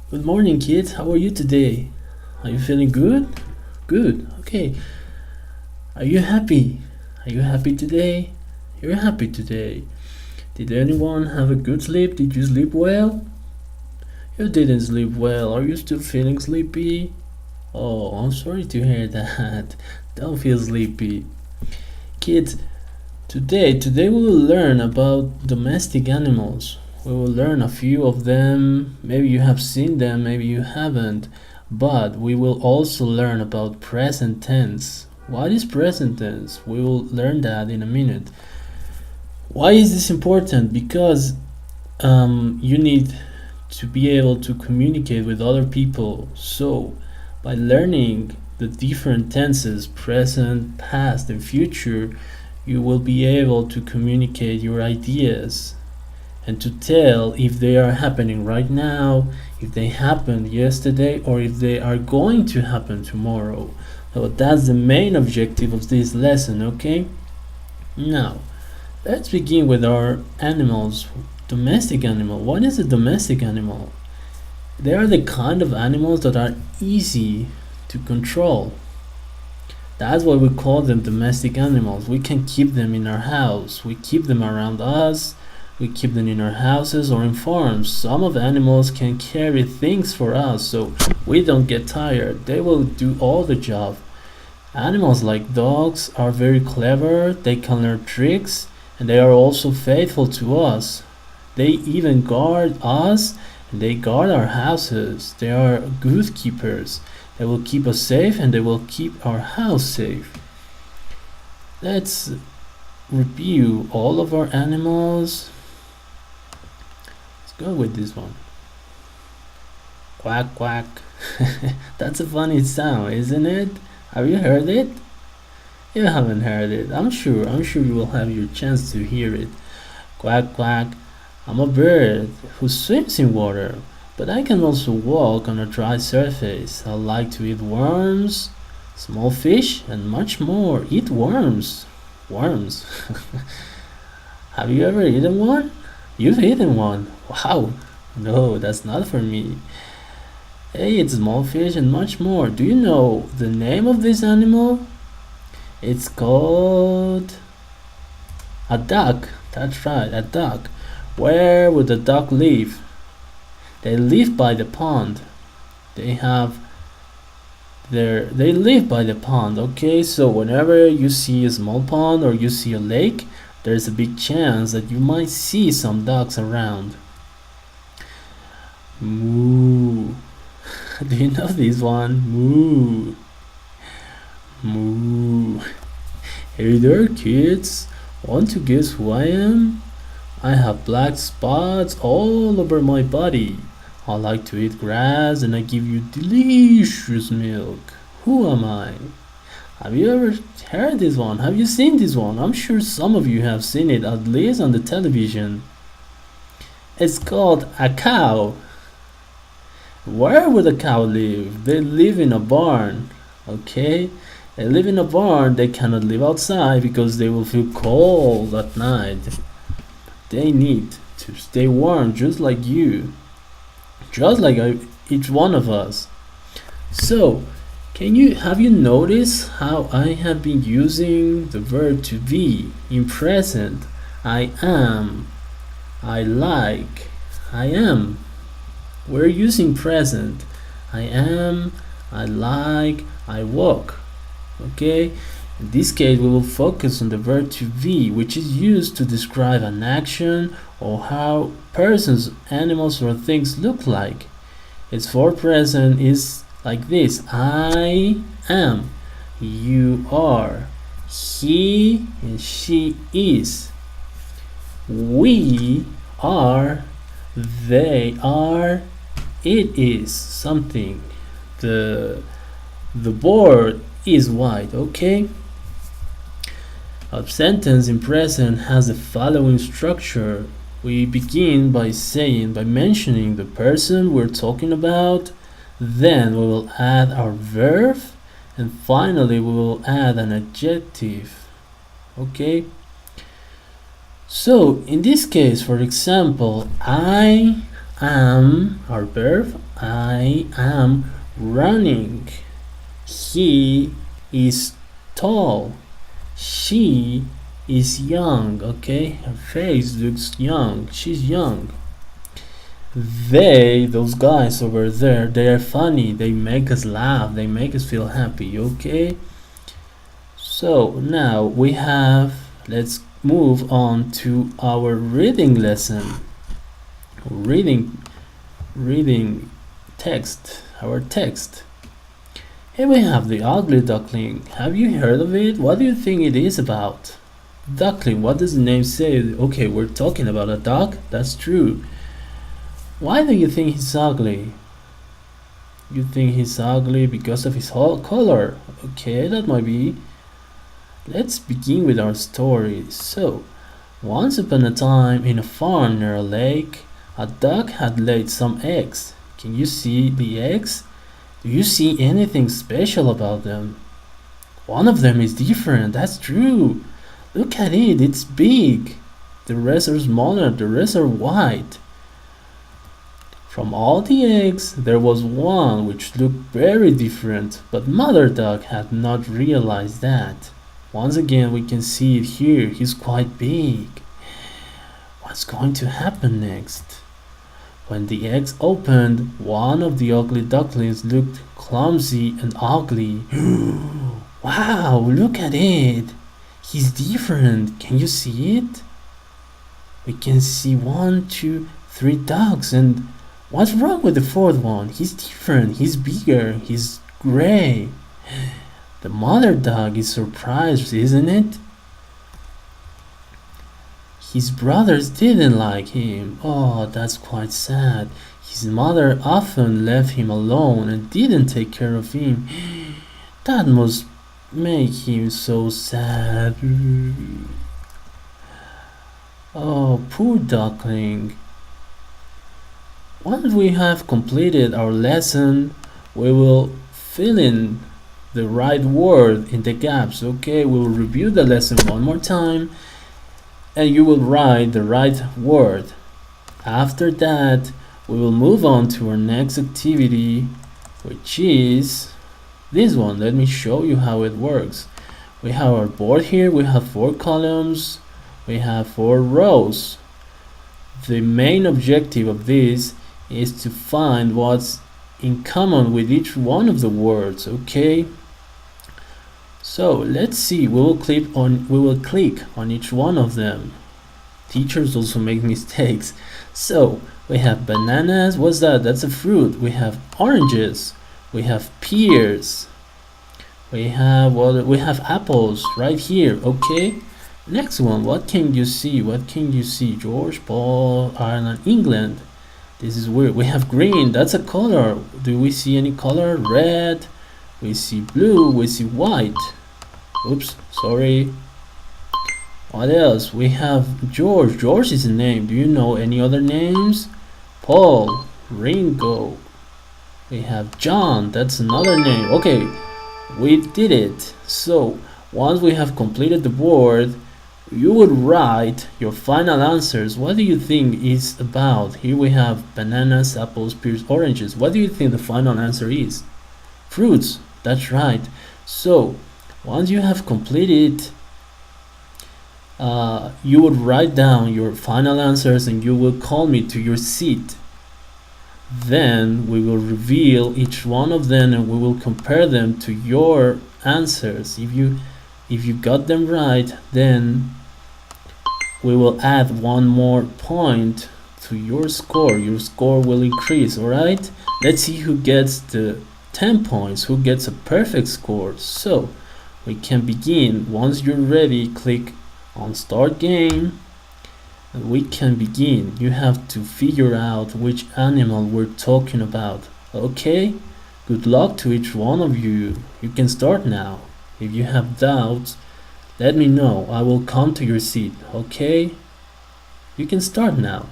Good morning, kids. How are you today? Are you feeling good? Good. Okay. Are you happy? Are you happy today? You're happy today. Did anyone have a good sleep? Did you sleep well? You didn't sleep well. Are you still feeling sleepy? Oh, I'm sorry to hear that. Don't feel sleepy. Kids, today we will learn about domestic animals. We will learn a few of them. Maybe you have seen them, maybe you haven't. But we will also learn about present tense. What is present tense? We will learn that in a minute. Why is this important? Because you need to be able to communicate with other people. So, by learning the different tenses, present, past, and future, you will be able to communicate your ideas and to tell if they are happening right now, if they happened yesterday, or if they are going to happen tomorrow. So that's the main objective of this lesson, okay? Now, let's begin with our animals. Domestic animal. What is a domestic animal? They are the kind of animals that are easy to control. That's why we call them domestic animals. We can keep them in our house. We keep them around us. We keep them in our houses or in farms. Some of the animals can carry things for us so we don't get tired. They will do all the job. Animals like dogs are very clever. They can learn tricks and they are also faithful to us. They even guard us and they guard our houses. They are good keepers. They will keep us safe and they will keep our house safe. Let's review all of our animals. Let's go with this one. Quack quack. That's a funny sound, isn't it? Have you heard it? You haven't heard it. I'm sure you will have your chance to hear it. Quack quack. I'm a bird who swims in water, but I can also walk on a dry surface. I like to eat worms, small fish, and much more. Eat worms. Worms. Have you ever eaten one? You've eaten one. Wow. No, that's not for me. Hey, it's small fish and much more. Do you know the name of this animal? It's called a duck. That's right, a duck. Where would the duck live? They live by the pond. They live by the pond, okay? So whenever you see a small pond or you see a lake, there's a big chance that you might see some ducks around. Moo. Do you know this one? Moo. Moo. Hey there, kids. Want to guess who I am? I have black spots all over my body. I like to eat grass and I give you delicious milk. Who am I? Have you ever heard this one? Have you seen this one? I'm sure some of you have seen it, at least on the television. It's called a cow. Where would a cow live? They live in a barn. Okay? They live in a barn. They cannot live outside because they will feel cold at night. They need to stay warm just like you. Just like each one of us. So, have you noticed how I have been using the verb to be in present? I am, I like, I am. We're using present. I am, I like, I walk. Okay? In this case, we will focus on the verb to be, which is used to describe an action or how persons, animals, or things look like. Its for present is like this: I am, you are, he and she is, we are, they are, it is something. The board is white, okay? A sentence in present has the following structure. We begin by mentioning the person we're talking about, then we will add our verb, and finally we will add an adjective. Okay? So, in this case, for example, I am, our verb, I am running. He is tall. She is young. Okay, her face looks young. She's young. They, those guys over there, they are funny. They make us laugh. They make us feel happy. Okay. So now we have, let's move on to our reading lesson. Reading text, our text. Here we have the ugly duckling. Have you heard of it? What do you think it is about? Duckling, what does the name say? Okay, we're talking about a duck. That's true. Why do you think he's ugly? You think he's ugly because of his whole color? Okay, that might be. Let's begin with our story. So, once upon a time in a farm near a lake, a duck had laid some eggs. Can you see the eggs? Do you see anything special about them? One of them is different, that's true. Look at it, it's big. The rest are smaller, the rest are white. From all the eggs, there was one which looked very different, but Mother Duck had not realized that. Once again, we can see it here, he's quite big. What's going to happen next? When the eggs opened, one of the ugly ducklings looked clumsy and ugly. Wow, look at it! He's different, can you see it? We can see 1, 2, 3 ducks, and what's wrong with the fourth one? He's different, he's bigger, he's gray. The mother duck is surprised, isn't it? His brothers didn't like him. Oh, that's quite sad. His mother often left him alone and didn't take care of him. That must make him so sad. Oh, poor duckling. Once we have completed our lesson, we will fill in the right word in the gaps. Okay, we will review the lesson one more time and you will write the right word. After that, we will move on to our next activity, which is this one. Let me show you how it works. We have our board here, we have 4 columns, we have 4 rows. The main objective of this is to find what's in common with each one of the words, okay? So let's see, we will click on each one of them. Teachers also make mistakes. So we have bananas, what's that? That's a fruit. We have oranges, we have pears, we have apples right here, okay? Next one, what can you see? What can you see? George, Paul, Ireland, England. This is weird. We have green, that's a color. Do we see any color? Red, we see blue, we see white. Oops, sorry. What else? We have George. George is a name. Do you know any other names? Paul, Ringo. We have John. That's another name. Okay, we did it. So once we have completed the board, you would write your final answers. What do you think it's about? Here we have bananas, apples, pears, oranges. What do you think the final answer is? Fruits. That's right. So once you have completed, you would write down your final answers and you will call me to your seat. Then we will reveal each one of them and we will compare them to your answers. If you got them right, then we will add 1 more point to your score. Your score will increase, alright? Let's see who gets the 10 points, who gets a perfect score. So we can begin. Once you're ready, click on start game and we can begin. You have to figure out which animal we're talking about. Okay, good luck to each one of you. You can start now. If you have doubts, let me know. I will come to your seat. Okay, you can start now.